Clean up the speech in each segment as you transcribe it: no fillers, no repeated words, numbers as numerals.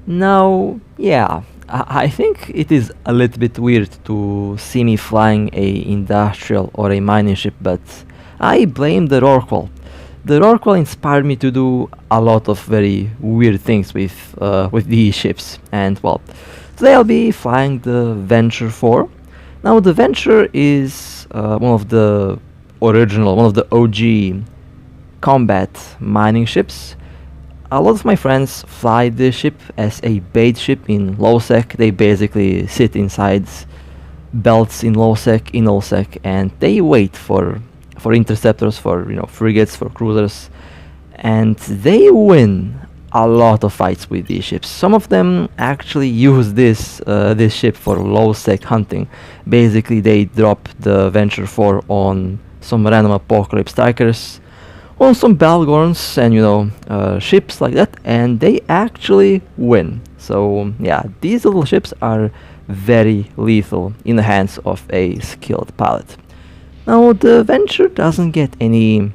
Now, yeah, I think it is a little bit weird to see me flying a industrial or a mining ship, but I blame the Rorqual. The Rorqual inspired me to do a lot of very weird things with these ships, and well, today I'll be flying the Venture 4. Now, the Venture is one of the OG combat mining ships. A lot of my friends fly this ship as a bait ship in low sec. They basically sit inside belts in low sec, in low sec, and they wait for interceptors, for frigates, for cruisers, and they win a lot of fights with these ships. Some of them actually use this ship for low sec hunting. Basically, they drop the Venture 4 on some random apocalypse strikers, on some Balgorns and ships like that, and they actually win. So yeah, these little ships are very lethal in the hands of a skilled pilot. Now the Venture doesn't get any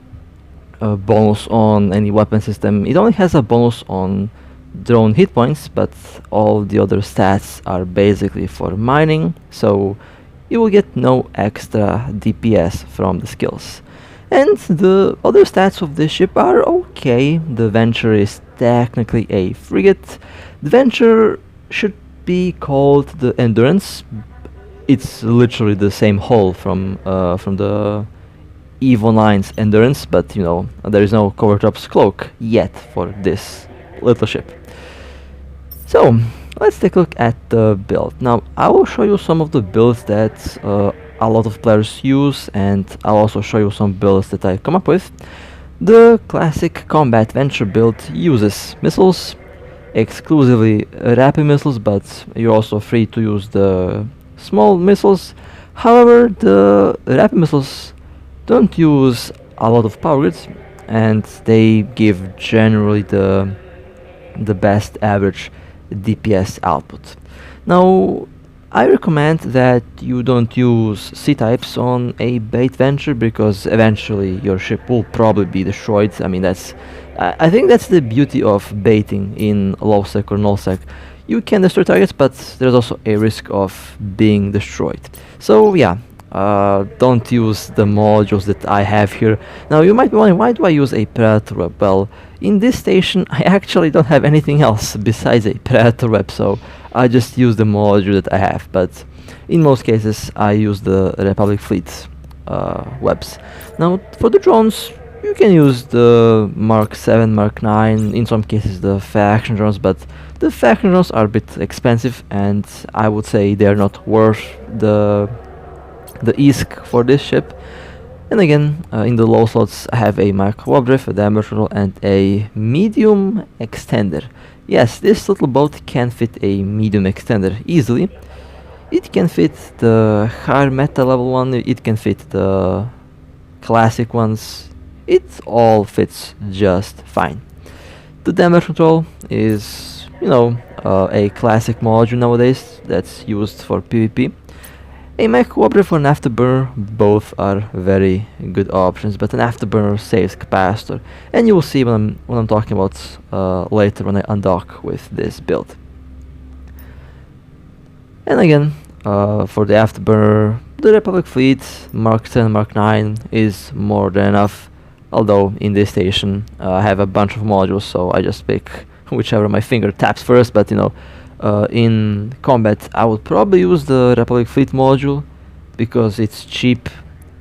bonus on any weapon system. It only has a bonus on drone hit points, but all the other stats are basically for mining, so you will get no extra DPS from the skills. And the other stats of this ship are okay. The Venture is technically a frigate. The Venture should be called the Endurance. It's literally the same hull from the Evo 9's Endurance, but there is no covert ops cloak yet for this little ship. So let's take a look at the build. Now I will show you some of the builds that a lot of players use, and I'll also show you some builds that I come up with. The classic combat Venture build uses missiles, exclusively rapid missiles, but you're also free to use the small missiles. However, the rapid missiles don't use a lot of power grids, and they give generally the best average DPS output. Now I recommend that you don't use C-types on a bait Venture, because eventually your ship will probably be destroyed. I mean, I think that's the beauty of baiting in low sec or null sec. You can destroy targets, but there's also a risk of being destroyed. So yeah, don't use the modules that I have here. Now you might be wondering, why do I use a Predator Web? Well, in this station I actually don't have anything else besides a Predator Web, so I just use the module that I have, but in most cases I use the Republic Fleet webs. Now for the drones, you can use the Mark 7, Mark 9, in some cases the faction drones, but the faction drones are a bit expensive, and I would say they're not worth the ISK for this ship. And again, in the low slots I have a micro-drift, a damage control, and a medium extender. Yes, this little boat can fit a medium extender easily. It can fit the higher meta level one, it can fit the classic ones. It all fits just fine. The damage control is, a classic module nowadays that's used for PvP. A micro-drift for an afterburner, both are very good options, but an afterburner saves capacitor, and you will see when I'm talking about later when I undock with this build. And again, for the afterburner, the Republic Fleet Mark 10, Mark 9 is more than enough. Although in this station I have a bunch of modules, so I just pick whichever my finger taps first. But in combat I would probably use the Republic Fleet module because it's cheap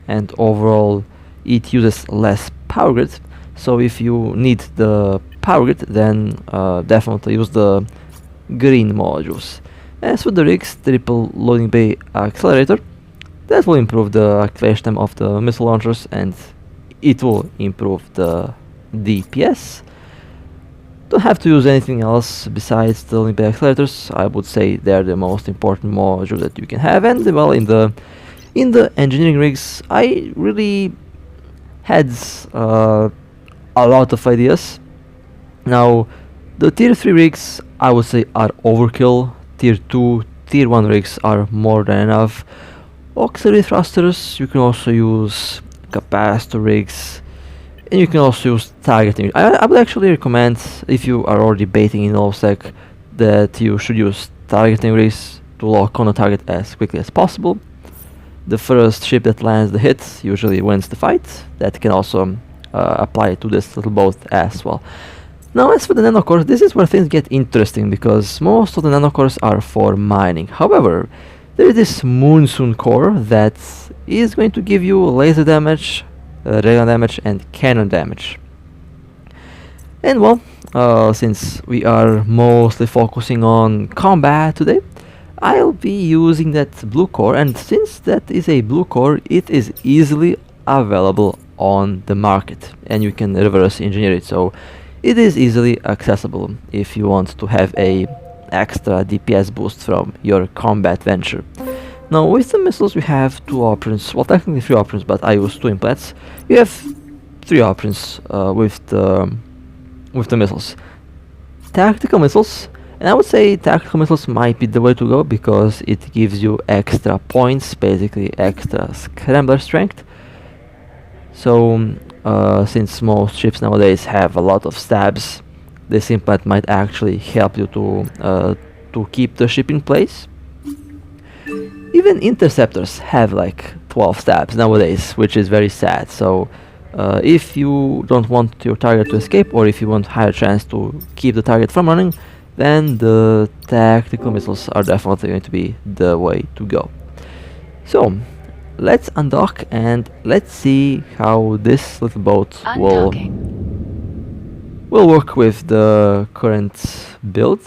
and overall it uses less power grid. So if you need the power grid, then definitely use the green modules. As for the rigs, triple loading bay accelerator, that will improve the activation time of the missile launchers, and it will improve the DPS. Don't have to use anything else besides the loading bay accelerators. I would say they're the most important module that you can have. And well, in the engineering rigs, I really had a lot of ideas. Now, the tier 3 rigs I would say are overkill. Tier 2, tier 1 rigs are more than enough. Auxiliary thrusters, you can also use capacitor rigs, and you can also use targeting. I would actually recommend, if you are already baiting in low sec, that you should use targeting rigs to lock on a target as quickly as possible. The first ship that lands the hit usually wins the fight. That can also apply to this little boat as well. Now, as for the nanocores, this is where things get interesting because most of the nanocores are for mining. However, there is this monsoon core that is going to give you laser damage, rail damage, and cannon damage. And well, since we are mostly focusing on combat today, I'll be using that blue core, and since that is a blue core, it is easily available on the market and you can reverse engineer it, so it is easily accessible if you want to have a extra DPS boost from your combat venture. Now with the missiles we have two options, well technically three options, but I use two implants. You have three options with the missiles. Tactical missiles, and I would say tactical missiles might be the way to go because it gives you extra points, basically extra scrambler strength. So since most ships nowadays have a lot of stabs, this implant might actually help you to keep the ship in place. Even interceptors have like 12 stabs nowadays, which is very sad. So if you don't want your target to escape, or if you want higher chance to keep the target from running, then the tactical missiles are definitely going to be the way to go. So let's undock and let's see how this little boat will work with the current build.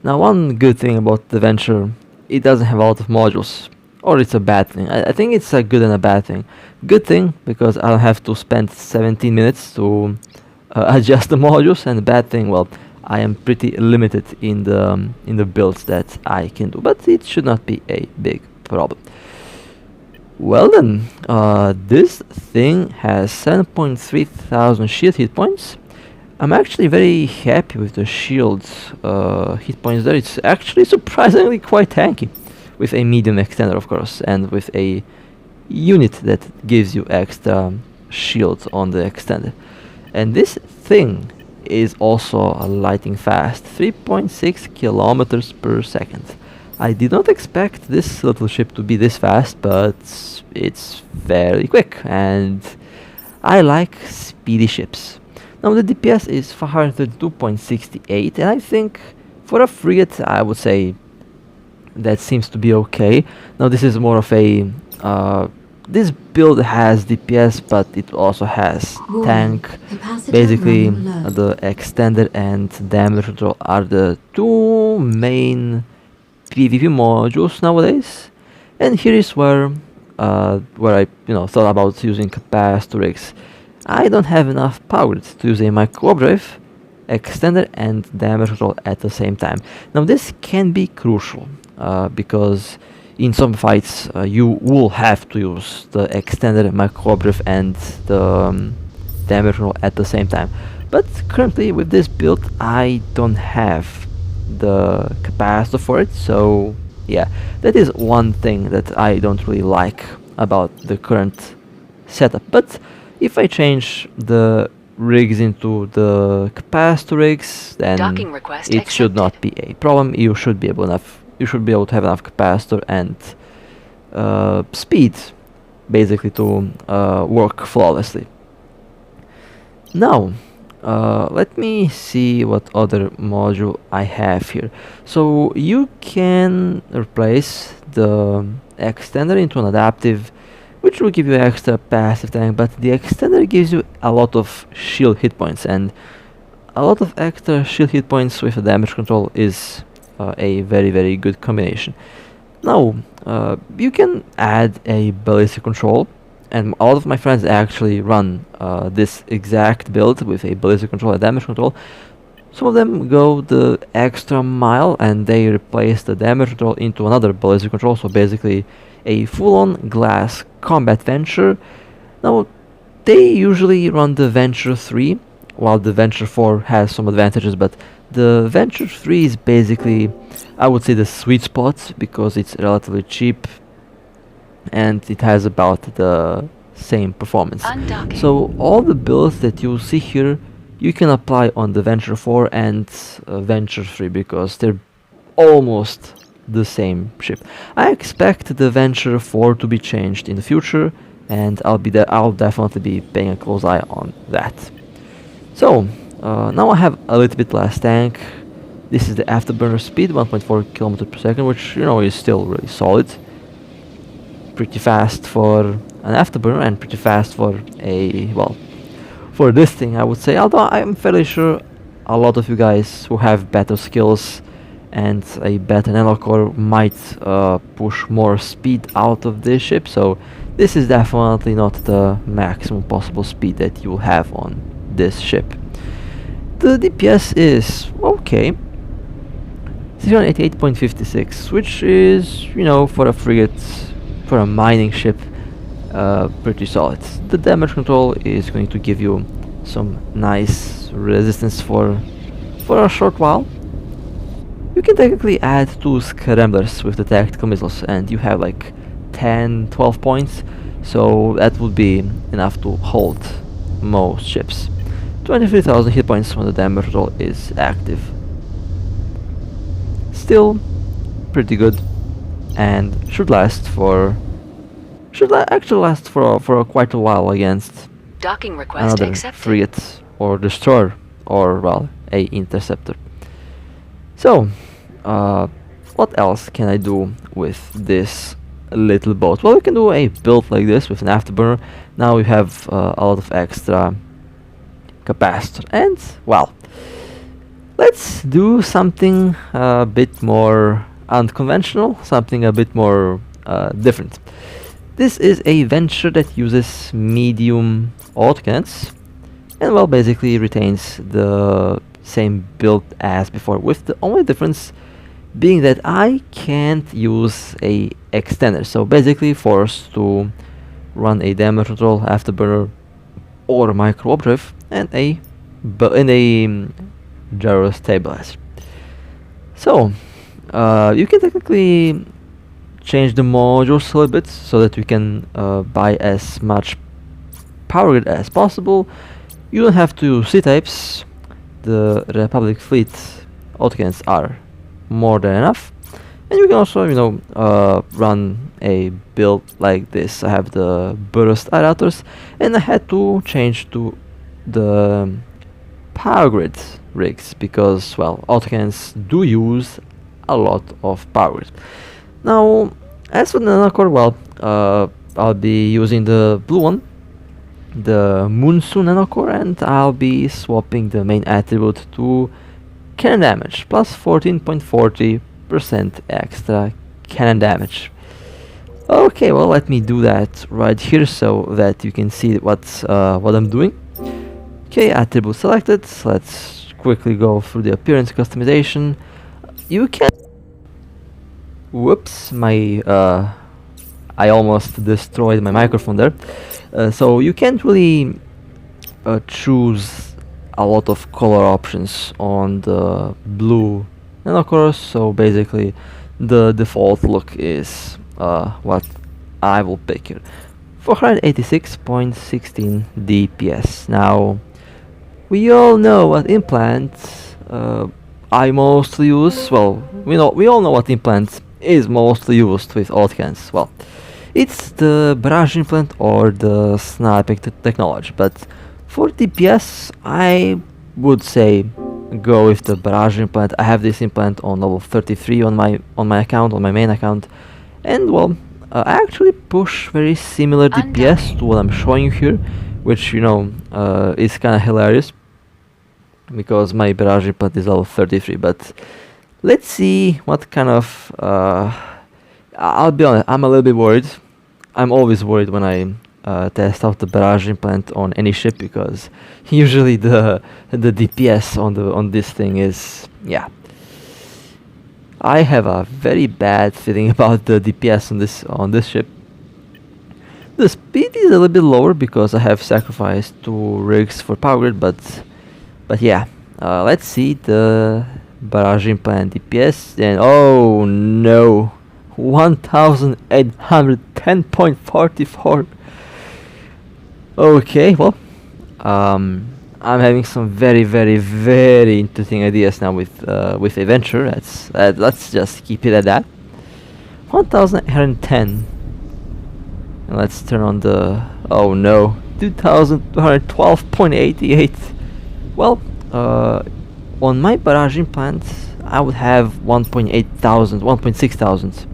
Now, one good thing about the Venture, it doesn't have a lot of modules. Or it's a bad thing. I think it's a good and a bad thing. Good thing, because I'll have to spend 17 minutes to adjust the modules, and the bad thing, well, I am pretty limited in the builds that I can do, but it should not be a big problem. Well then, this thing has 7.3 thousand shield hit points. I'm actually very happy with the shield hit points there. It's actually surprisingly quite tanky, with a medium extender of course, and with a unit that gives you extra shield on the extender. And this thing is also lighting fast, 3.6 kilometers per second. I did not expect this little ship to be this fast, but it's very quick, and I like speedy ships. Now the DPS is 532.68, and I think for a frigate I would say that seems to be okay. Now this is more of a this build has DPS, but it also has tank. Basically the extender and damage control are the two main PvP modules nowadays. And here is where I thought about using capacitor rigs. I don't have enough power to use a micro drive, extender and damage control at the same time. Now this can be crucial because in some fights you will have to use the extender, micro drive and the damage control at the same time. But currently with this build I don't have the capacitor for it, so yeah, that is one thing that I don't really like about the current setup. But if I change the rigs into the capacitor rigs, then it should not be a problem. You should be able to have enough capacitor and speed basically to work flawlessly. Now let me see what other module I have here. So you can replace the extender into an adaptive, which will give you extra passive tank, but the extender gives you a lot of shield hit points, and a lot of extra shield hit points with a damage control is a very good combination. Now you can add a ballistic control, and a lot of my friends actually run this exact build with a ballistic control and damage control. Some of them go the extra mile and they replace the damage control into another ballistic control, so basically a full-on glass combat venture. Now they usually run the Venture 3, while the Venture 4 has some advantages, but the Venture 3 is basically, I would say, the sweet spot because it's relatively cheap and it has about the same performance. Undocking. So all the builds that you see here, you can apply on the Venture 4 and Venture 3 because they're almost the same ship. I expect the Venture 4 to be changed in the future, and I'll definitely be paying a close eye on that. So now I have a little bit less tank. This is the afterburner speed, 1.4 km per second, which is still really solid. Pretty fast for an afterburner and pretty fast for for this thing, I would say. Although I'm fairly sure a lot of you guys who have better skills and a better nanocore might push more speed out of this ship, so this is definitely not the maximum possible speed that you will have on this ship. The DPS is okay, 688.56, which is, for a frigate, for a mining ship, pretty solid. The damage control is going to give you some nice resistance for a short while. You can technically add 2 scramblers with the tactical missiles and you have like 10-12 points, so that would be enough to hold most ships. 23,000 hit points when the damage control is active. Still pretty good, and should actually last for quite a while against Docking request another accepted. frigate or destroyer or a interceptor. So what else can I do with this little boat? Well, we can do a build like this with an afterburner. Now we have a lot of extra capacitor, and well, let's do something a bit more unconventional, something a bit more different. This is a venture that uses medium autocannons and well, basically retains the same build as before, with the only difference being that I can't use a extender, so basically forced to run a damage control, afterburner or micro operative and a gyro stabilizer. So you can technically change the modules a little bit so that you can buy as much power grid as possible. You don't have to use C-types. The Republic fleet autocannons are more than enough, and you can also run a build like this. I have the burst aerators, and I had to change to the power grid rigs because, well, autocannons do use a lot of power grid. Now, as for the nanocore, well, I'll be using the blue one, the Monsoon nanocore, and I'll be swapping the main attribute to cannon damage, plus 14.40% extra cannon damage. Okay, well, let me do that right here so that you can see what I'm doing. Okay, attribute selected. Let's quickly go through the appearance customization. You can... Whoops, I almost destroyed my microphone there. So you can't really choose a lot of color options on the blue nanocores, so basically the default look is what I will pick here. 486.16 DPS. Now, we all know what implant I mostly use. Well, we all know what implant is mostly used with autocannons. Well, it's the barrage implant or the sniping technology, but for DPS I would say go with the barrage implant. I have this implant on level 33 on my account, on my main account, and well, I actually push very similar DPS to what I'm showing you here, which is kind of hilarious because my barrage implant is level 33. But let's see what kind of I'll be honest, I'm a little bit worried. I'm always worried when I test out the barrage implant on any ship because usually the DPS on this thing is, yeah. I have a very bad feeling about the DPS on this ship. The speed is a little bit lower because I have sacrificed 2 rigs for power grid, but yeah. Let's see the barrage implant DPS, and oh no, 1810.44. Okay, well, I'm having some very, very, very interesting ideas now with adventure. Let's just keep it at that. 1,810. And let's turn on the... oh no, 2,212.88. Well, on my barrage implant, I would have 1.6 thousand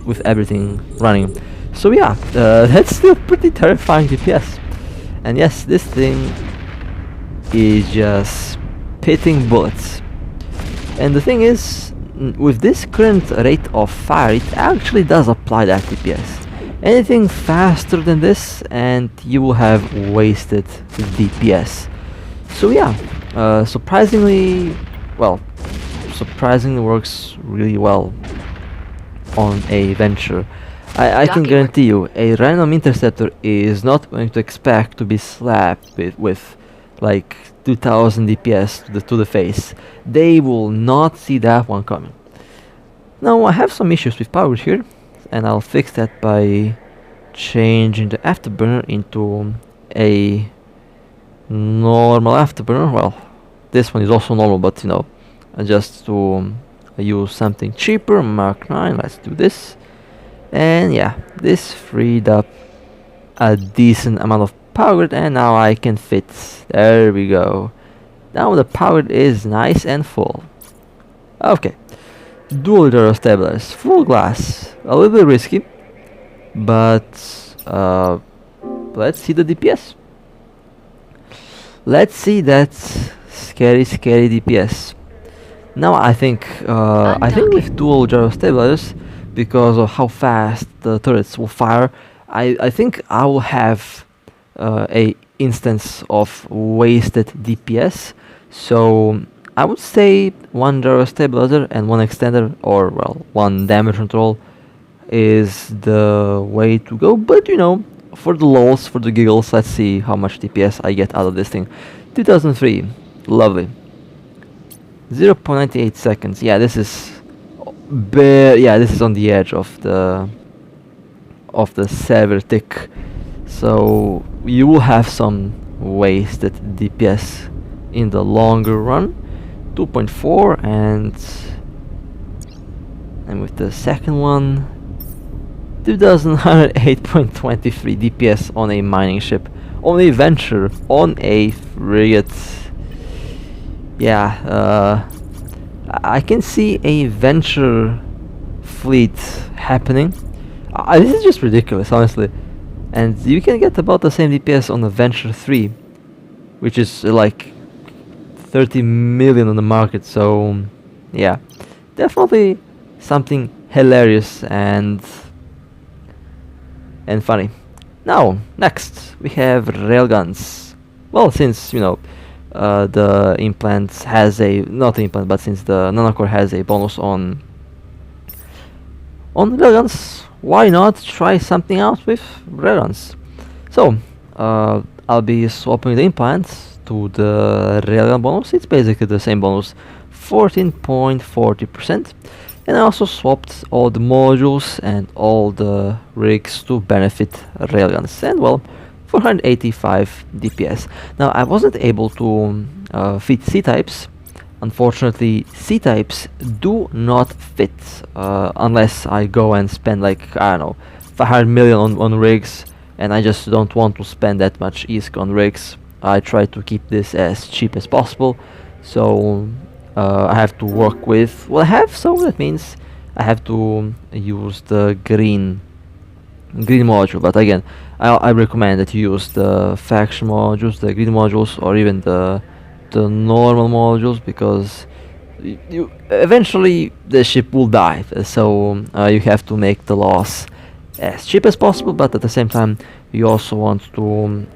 with everything running. So yeah, that's still pretty terrifying DPS. And yes, this thing is just spitting bullets. And the thing is, with this current rate of fire, it actually does apply that DPS. Anything faster than this and you will have wasted DPS. So yeah, surprisingly works really well on a venture. I can guarantee you, a random interceptor is not going to expect to be slapped with like 2000 DPS to the face. They will not see that one coming. Now I have some issues with power here, and I'll fix that by changing the afterburner into a normal afterburner. Well, this one is also normal, but you know, just to use something cheaper. Mark 9, let's do this. And yeah, this freed up a decent amount of power, and now I can fit. There we go. Now the power is nice and full. Okay, dual gyro stabilizers, full glass, a little bit risky, but let's see the DPS. Let's see that scary DPS. Now I think with dual gyro stabilizers, because of how fast the turrets will fire, I think I will have a instance of wasted DPS. So I would say one gyro stabilizer and one extender, or well, one damage control is the way to go. But you know, for the lols, for the giggles, let's see how much DPS I get out of this thing. 2003, lovely. 0.98 seconds. Yeah, this is this is on the edge of the severe tick. So you will have some wasted DPS in the longer run. 2.4, and with the second one, 2,108.23 DPS on a mining ship, on a venture, on a frigate. Yeah, I can see a venture fleet happening. This is just ridiculous, honestly. And you can get about the same DPS on a venture 3, which is like 30 million on the market. So yeah, definitely something hilarious and funny. Now next we have railguns. Well, since you know the implant has a, not implant, but since the nanocore has a bonus on railguns, why not try something out with railguns? So I'll be swapping the implants to the railgun bonus. It's basically the same bonus, 14.40%, and I also swapped all the modules and all the rigs to benefit railguns, and well, 485 DPS. Now I wasn't able to fit C-types. Unfortunately, C-types do not fit unless I go and spend like, I don't know, 500 million on rigs, and I just don't want to spend that much ISK on rigs. I try to keep this as cheap as possible, so I have to work with what I have, so that means I have to use the green module. But again, I recommend that you use the faction modules, the green modules, or even the normal modules, because you eventually the ship will die, so you have to make the loss as cheap as possible, but at the same time you also want to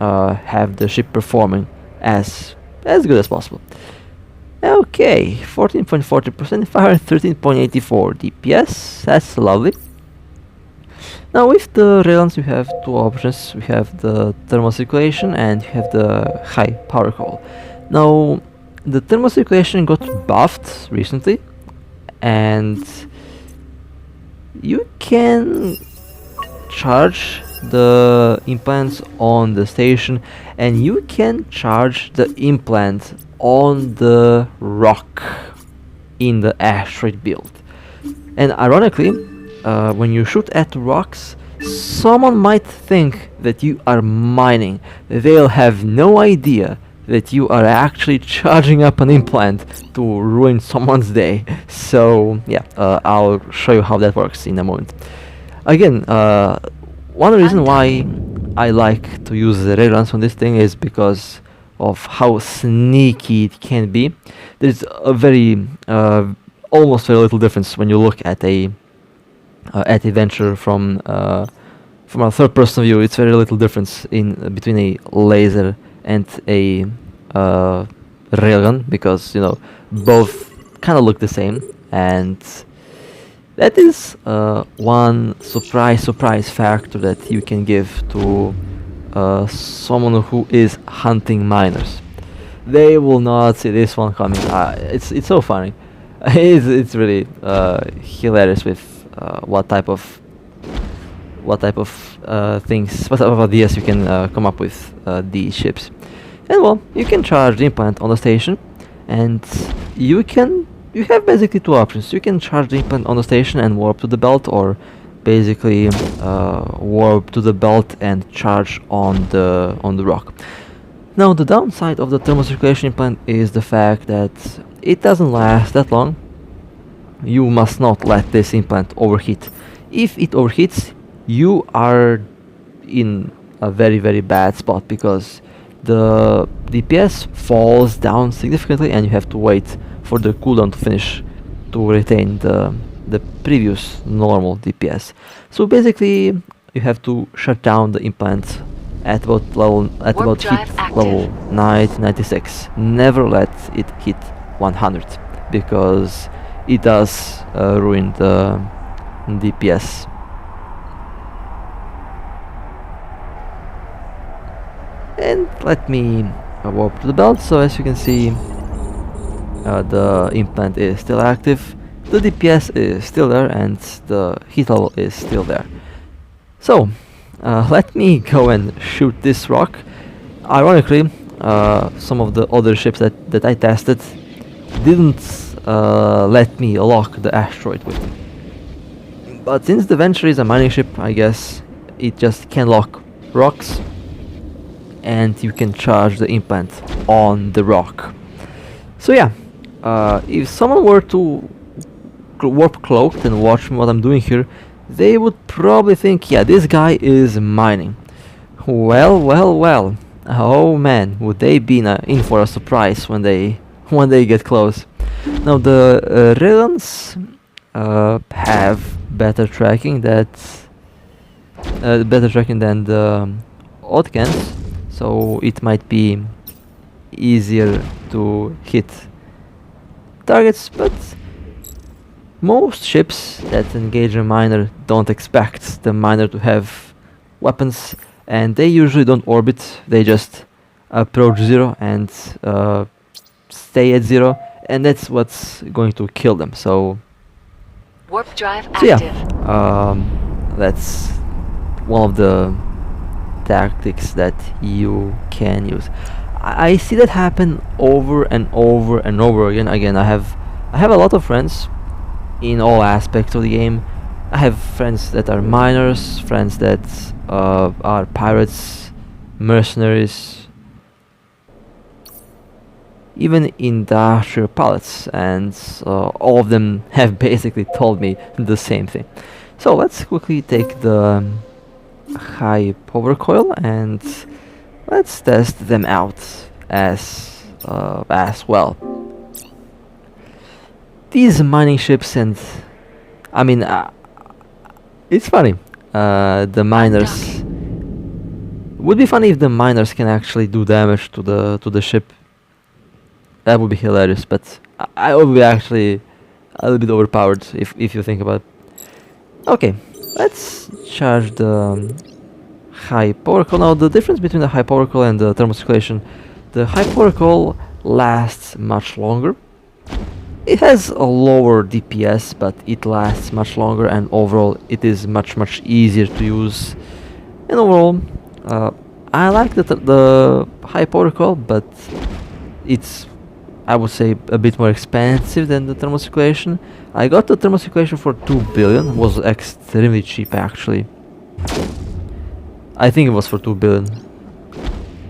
have the ship performing as good as possible. Okay, 14.40%, 513.84 DPS, that's lovely. Now with the railguns we have two options. We have the thermal circulation and you have the high power call. Now the thermal circulation got buffed recently, and you can charge the implants on the station, and you can charge the implant on the rock in the asteroid build. And ironically, when you shoot at rocks, someone might think that you are mining. They'll have no idea that you are actually charging up an implant to ruin someone's day. So yeah, I'll show you how that works in a moment. Again, one reason why I like to use the railguns on this thing is because of how sneaky it can be. There's a very almost very little difference when you look at a venture from a third-person view. It's very little difference in between a laser and a railgun, because both kind of look the same, and that is one surprise factor that you can give to someone who is hunting miners. They will not see this one coming. It's so funny. It's really hilarious with what type of things, what type of ideas you can come up with these ships. And well, you can charge the implant on the station, and you have basically two options. You can charge the implant on the station and warp to the belt, or basically warp to the belt and charge on the rock. Now, the downside of the thermocirculation implant is the fact that it doesn't last that long. You must not let this implant overheat. If it overheats, you are in a very, very bad spot, because the DPS falls down significantly and you have to wait for the cooldown to finish to retain the previous normal DPS. So basically you have to shut down the implant at about hit level 96. Never let it hit 100, because it does ruin the DPS. And let me warp to the belt. So as you can see, the implant is still active, the DPS is still there, and the heat level is still there. So let me go and shoot this rock. Ironically, some of the other ships that I tested didn't let me lock the asteroid with it. But since the Venture is a mining ship, I guess it just can lock rocks, and you can charge the implant on the rock. So yeah, if someone were to warp cloaked and watch what I'm doing here, they would probably think, yeah, this guy is mining. Well. Oh man, would they be in for a surprise when they get close. Now the railguns have better tracking than the Odcans, so it might be easier to hit targets, but most ships that engage a miner don't expect the miner to have weapons, and they usually don't orbit. They just approach zero and stay at zero, and that's what's going to kill them. So warp drive yeah, active. that's one of the tactics that you can use. I see that happen over and over and over again. I have a lot of friends in all aspects of the game. I have friends that are miners, friends that are pirates, mercenaries, even industrial pilots, and all of them have basically told me the same thing. So let's quickly take the high power coil and let's test them out as well. These mining ships, and I mean, it's funny. The miners would be funny if the miners can actually do damage to the ship. That would be hilarious, but I would be actually a little bit overpowered if you think about it. Okay, let's charge the high power coil. Now the difference between the high power coil and the thermocirculation, the high power coil lasts much longer. It has a lower DPS, but it lasts much longer, and overall it is much easier to use. And overall, I like the high protocol, but it's, I would say, a bit more expensive than the thermal circulation. I got the thermal circulation for 2 billion, was extremely cheap actually. I think it was for 2 billion,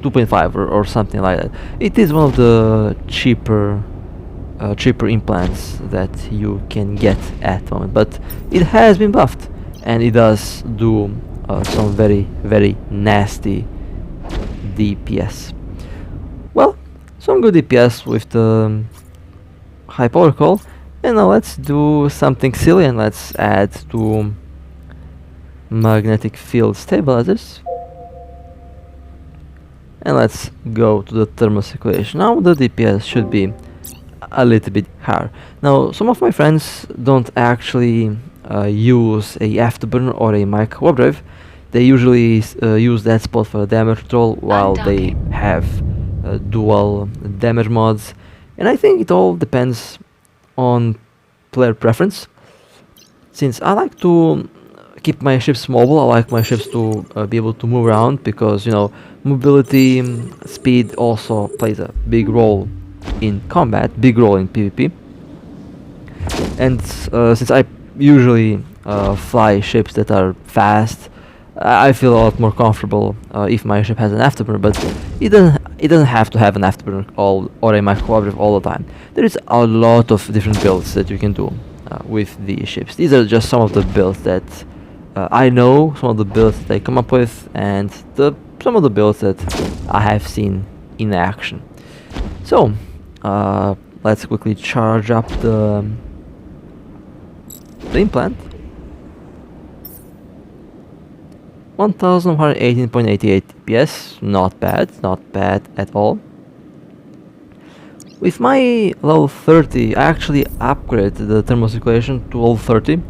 2.5 or something like that. It is one of the cheaper implants that you can get at the moment, but it has been buffed and it does do some very nasty DPS. Well, some good DPS with the high protocol, and now let's do something silly and let's add 2 magnetic field stabilizers. And let's go to the thermal circulation. Now the DPS should be a little bit higher. Now some of my friends don't actually use a afterburner or a micro warp drive. They usually use that spot for damage control while they have dual damage mods, and I think it all depends on player preference. Since I like to keep my ships mobile, I like my ships to be able to move around, because, you know, mobility, speed also plays a big role in combat, big role in PvP. And since I usually fly ships that are fast, I feel a lot more comfortable if my ship has an afterburner, but it doesn't have to have an afterburner or a micro warp drive all the time. There is a lot of different builds that you can do with these ships. These are just some of the builds that I know, some of the builds that I come up with, and some of the builds that I have seen in action. So let's quickly charge up the implant. 1118.88 DPS, not bad at all. With my level 30, I actually upgraded the thermal circulation to level 30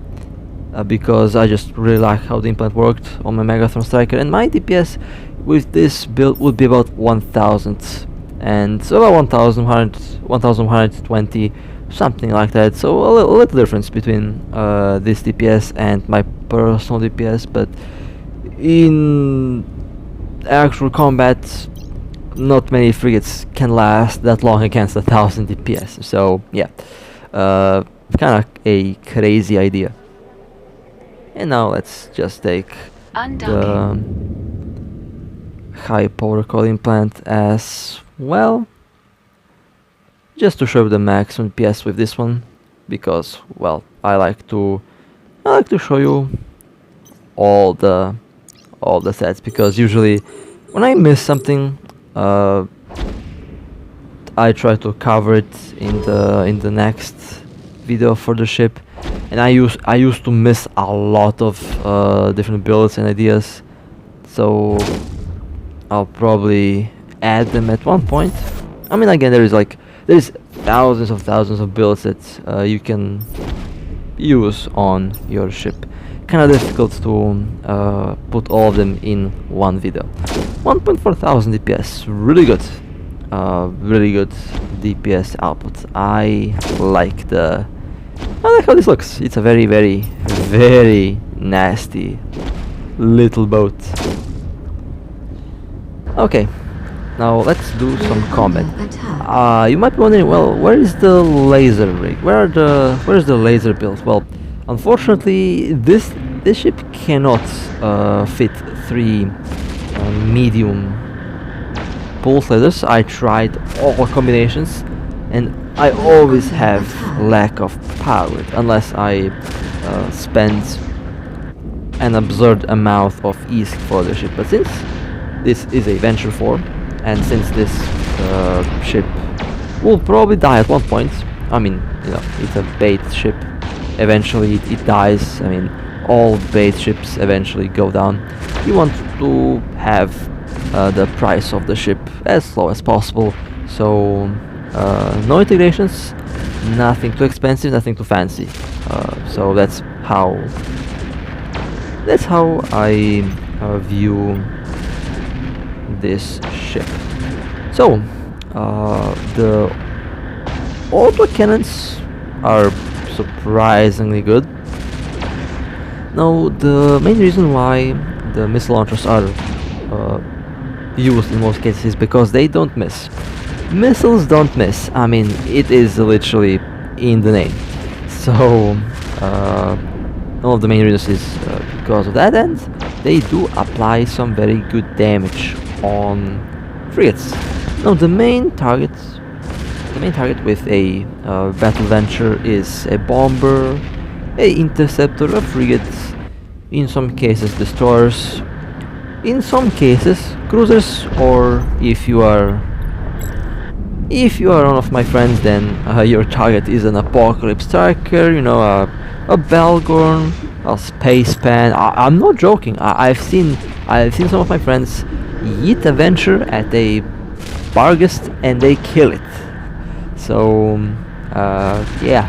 because I just really like how the implant worked on my Megatron Striker, and my DPS with this build would be about 1000, and so about 1120, something like that. So a little difference between this DPS and my personal DPS, but in actual combat, not many frigates can last that long against 1000 DPS. So yeah, kind of a crazy idea. And now let's just take the high protocol implant as well, just to show the maximum DPS with this one, because, well, I like to show you all the sets, because usually when I miss something, I try to cover it in the next video for the ship, and I used to miss a lot of different builds and ideas, so I'll probably add them at one point. I mean, again, there is thousands of builds that you can use on your ship. Kind of difficult to put all of them in one video. 1,400 DPS, really good DPS output. I like how this looks. It's a very nasty little boat. Okay, now let's do some combat. You might be wondering, well, where is the laser rig? Where's the laser build? Well, unfortunately, this ship cannot fit 3 medium pulse lasers. I tried all combinations, and I always have lack of power unless I spend an absurd amount of ESC for the ship. But since this is a Venture 4, and since this ship will probably die at one point, I mean, you know, it's a bait ship. Eventually it dies. I mean, all bait ships eventually go down. You want to have the price of the ship as low as possible, so no integrations, nothing too expensive, nothing too fancy. So that's how I view this ship. So the auto cannons are surprisingly good. Now, the main reason why the missile launchers are used in most cases because they don't miss. Missiles don't miss. I mean, it is literally in the name. So one of the main reasons is because of that, and they do apply some very good damage on frigates. Now the main target with a battle venture is a bomber, a interceptor, a frigate, in some cases destroyers, in some cases cruisers, or if you are one of my friends, then your target is an apocalypse striker, you know, a Belgorn, a space pan. I'm not joking. I've seen some of my friends yeet a venture at a Barghest and they kill it. So yeah,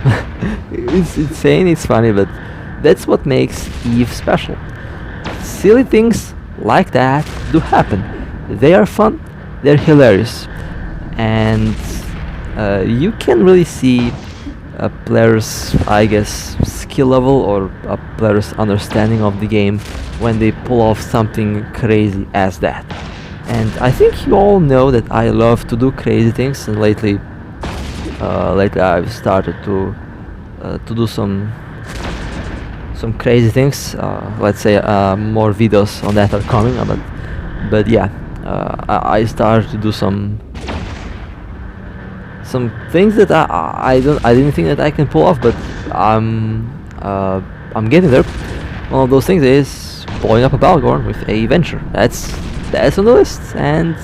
it's insane, it's funny, but that's what makes EVE special. Silly things like that do happen. They are fun, they're hilarious, and you can really see a player's, I guess, skill level or a player's understanding of the game when they pull off something crazy as that. And I think you all know that I love to do crazy things, and lately I've started to do some crazy things. Let's say more videos on that are coming, but yeah, I started to do some things that I didn't think that I can pull off, but I'm getting there. One of those things is blowing up a Balgorn with a venture. That's on the list, and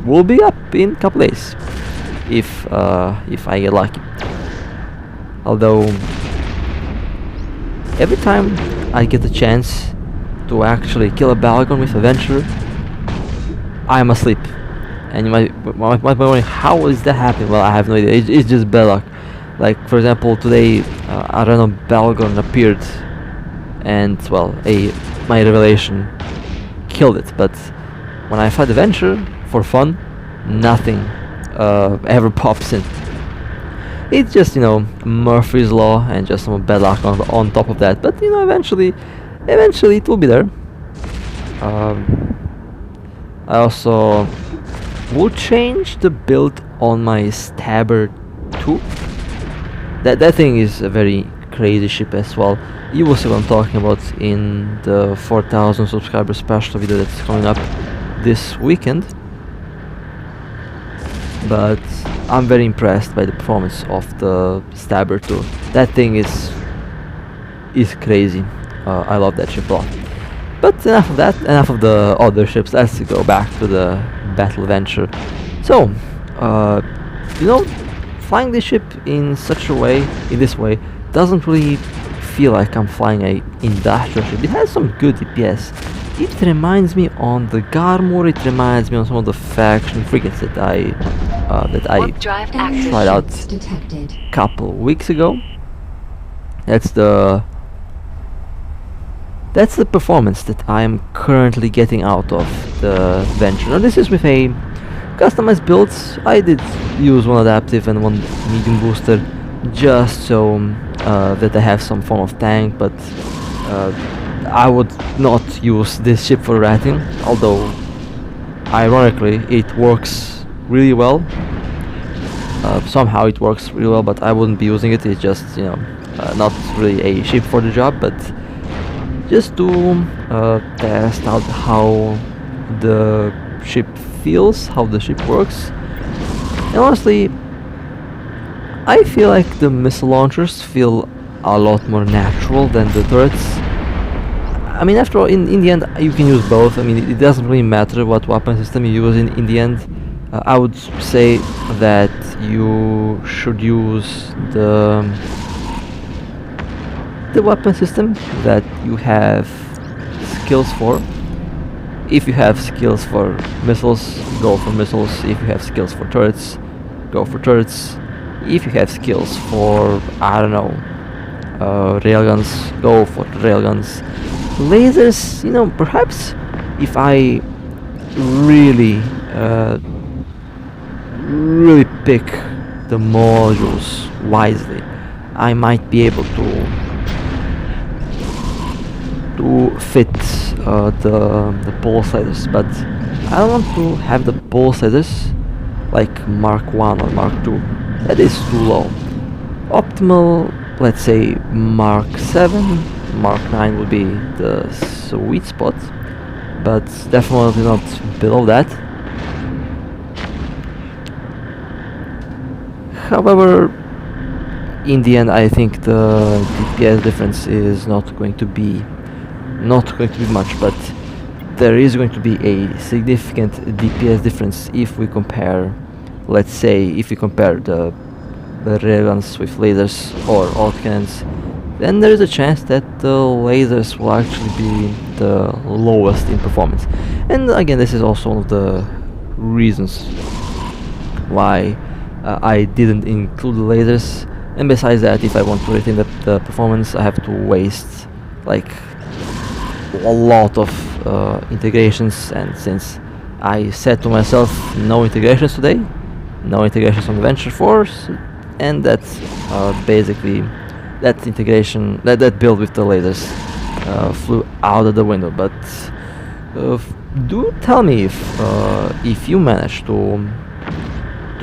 will be up in a couple days if I get lucky. Although every time I get the chance to actually kill a Balgorn with a venture, I'm asleep. And you might be wondering, how is that happening? Well, I have no idea. It's just bad luck. Like, for example, today a random Balgorn appeared, and well, my revelation killed it. But when I fight the venture for fun, nothing ever pops in. It's just, you know, Murphy's Law and just some bad luck on top of that. But you know, eventually it will be there. I also will change the build on my Stabber 2. That thing is a very crazy ship as well. You will see what I'm talking about in the 4,000 subscriber special video that's coming up this weekend. But I'm very impressed by the performance of the Stabber 2. That thing is crazy. I love that ship a lot. But enough of that, enough of the other ships. Let's go back to the battle venture. So, you know, flying this ship in this way, doesn't really feel like I'm flying a industrial ship. It has some good DPS. It reminds me on the Garmur. It reminds me on some of the faction frigates that I tried out a couple weeks ago. That's the performance that I am currently getting out of the venture. Now this is with a customized build. I did use one adaptive and one medium booster just so that I have some form of tank, but I would not use this ship for ratting, although ironically it works really well. Somehow it works really well, but I wouldn't be using it. It's just, you know, not really a ship for the job, but just to test out how the ship feels, how the ship works. And honestly, I feel like the missile launchers feel a lot more natural than the turrets. I mean, after all, in the end, you can use both. I mean, it doesn't really matter what weapon system you use in the end. I would say that you should use the weapon system that you have skills for. If you have skills for missiles, go for missiles. If you have skills for turrets, go for turrets. If you have skills for, I don't know, railguns, go for railguns. Lasers, you know, perhaps if I really pick the modules wisely, I might be able to fit the pulse sliders, but I don't want to have the pulse sliders like Mark 1 or Mark 2. That is too low. Optimal, let's say Mark 7, Mark 9 would be the sweet spot, but definitely not below that. However, in the end, I think the DPS difference is not going to be much, but there is going to be a significant DPS difference if we compare, let's say, if we compare the railguns with lasers or autocannons. Then there is a chance that the lasers will actually be the lowest in performance. And again, this is also one of the reasons why I didn't include the lasers. And besides that, if I want to retain the performance, I have to waste like a lot of integrations, and since I said to myself no integrations today, no integrations on the Venture Force, and that's basically that integration, that build with the lasers flew out of the window. But do tell me if you manage to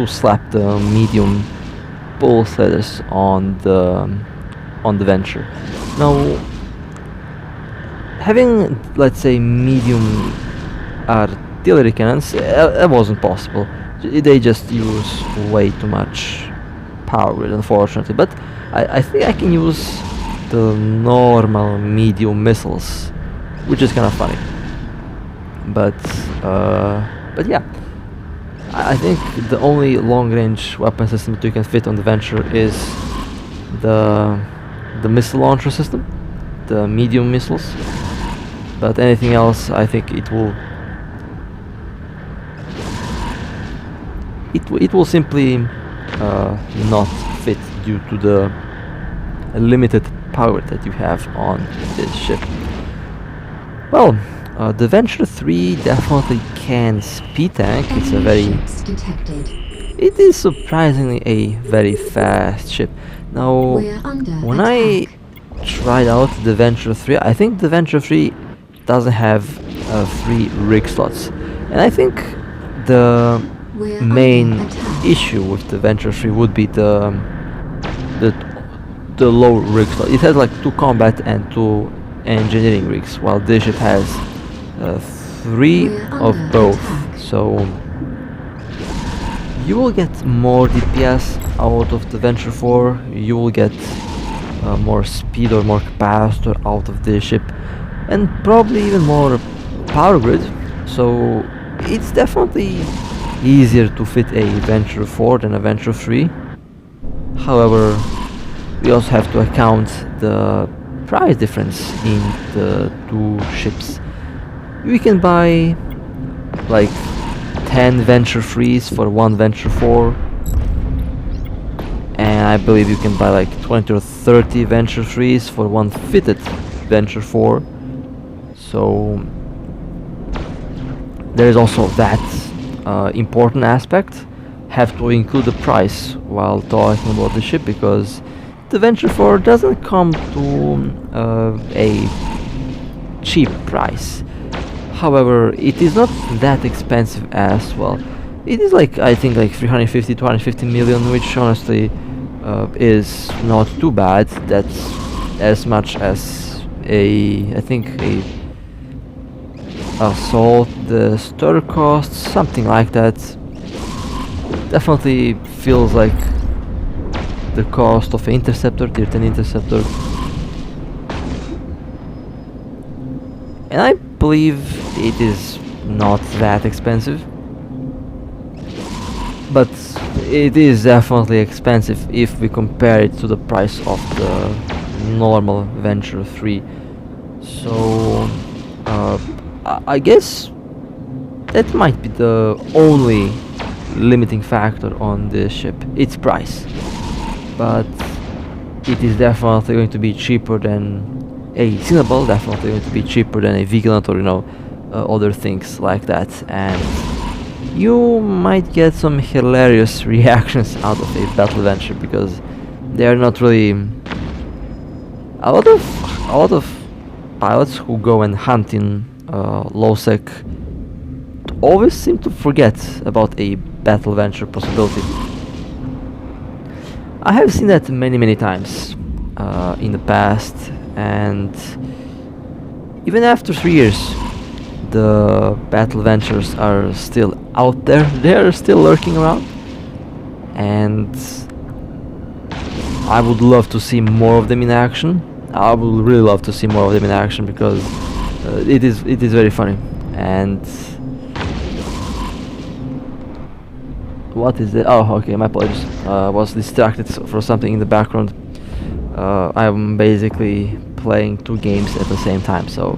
slap the medium pulse sliders on the Venture. Now, having, let's say, medium artillery cannons, that wasn't possible. They just use way too much power grid, unfortunately. But I think I can use the normal medium missiles, which is kind of funny. But yeah, I think the only long-range weapon system that you can fit on the Venture is the missile launcher system, the medium missiles. But anything else, I think it will simply not fit due to the limited power that you have on this ship. Well, the Venture 3 definitely can speed tank. It's a very... It is surprisingly a very fast ship. Now, when I tried out the Venture 3, I think the Venture 3 doesn't have 3 rig slots. And I think the main issue with the Venture 3 would be the low rig slot. It has like 2 combat and 2 engineering rigs, while this ship has 3 of both. So you will get more DPS out of the Venture 4, you will get more speed or more capacitor out of this ship, and probably even more power grid. So it's definitely easier to fit a Venture 4 than a Venture 3. However, we also have to account the price difference in the 2 ships. We can buy like 10 Venture 3s for 1 Venture 4, and I believe you can buy like 20 or 30 Venture 3s for 1 fitted Venture 4. So there is also that important aspect. Have to include the price while talking about the ship, because the Venture 4 doesn't come to a cheap price. However, it is not that expensive as well. It is like, I think, like 350 250 million, which honestly is not too bad. That's as much as I think a assault, the stir costs, something like that. Definitely feels like the cost of an interceptor, tier 10 interceptor. And I believe it is not that expensive, but it is definitely expensive if we compare it to the price of the normal Venture 3. So I guess that might be the only limiting factor on this ship, its price. But it is definitely going to be cheaper than a Cinnabon, definitely going to be cheaper than a Vigilant, or other things like that. And you might get some hilarious reactions out of a Battle Venture, because they are not really a lot of pilots who go and hunt in low sec always seem to forget about a battle venture possibility. I have seen that many times in the past, and even after 3 years, the battle ventures are still out there. They are still lurking around, and I would love to see more of them in action. I would really love to see more of them in action because it is very funny. And what is it? Oh, okay, my apologies. Was distracted for something in the background. I'm basically playing 2 games at the same time, so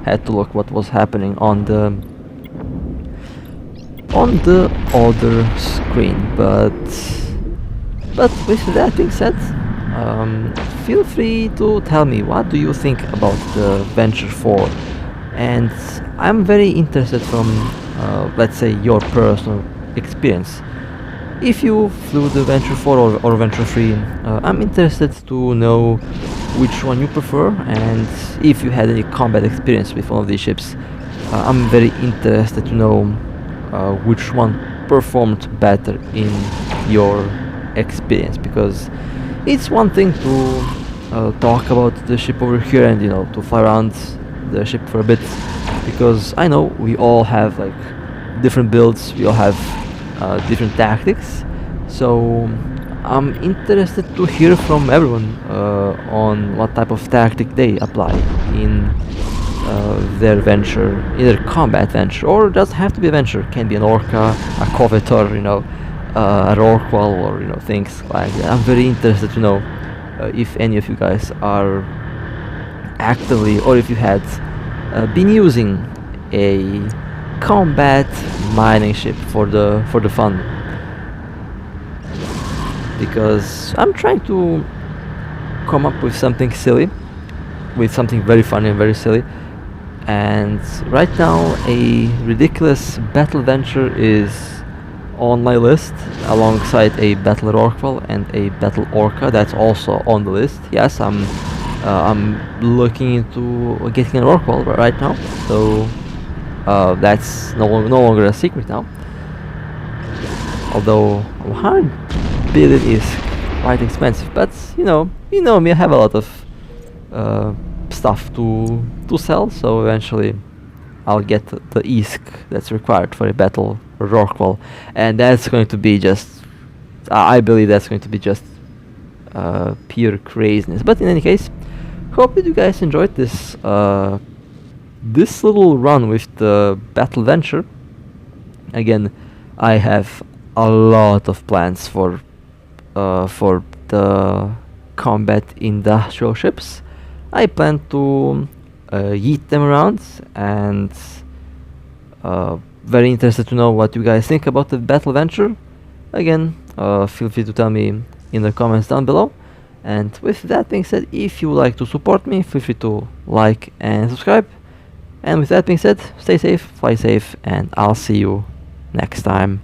had to look what was happening on the other screen. But with that being said, feel free to tell me what do you think about the Venture 4, and I'm very interested from let's say your personal experience. If you flew the Venture 4 or Venture 3, I'm interested to know which one you prefer, and if you had any combat experience with one of these ships. I'm very interested to know which one performed better in your experience, because it's one thing to talk about the ship over here and to fly around the ship for a bit, because I know we all have like different builds, we all have different tactics, so I'm interested to hear from everyone on what type of tactic they apply in their venture, either combat venture, or doesn't have to be a venture, can be an orca, a covetor, a rorqual, or things like that. I'm very interested to know if any of you guys are actively, or if you had been using a combat mining ship for the fun, because I'm trying to come up with something silly, with something very funny and very silly, and right now a ridiculous battle venture is on my list alongside a battle rorqual and a battle orca. That's also on the list. Yes, I'm looking into getting a rorqual right now, so that's no longer a secret now. Although 100 billion is quite expensive, but you know me, I have a lot of stuff to sell, so eventually I'll get the ISK that's required for a battle rorqual, and that's going to be just, I believe that's going to be just pure craziness. But in any case, hope that you guys enjoyed this this little run with the battle venture. Again, I have a lot of plans for the combat industrial ships. I plan to yeet them around, and very interested to know what you guys think about the battle venture. Again, feel free to tell me in the comments down below. And with that being said, if you would like to support me, feel free to like and subscribe. And with that being said, stay safe, fly safe, and I'll see you next time.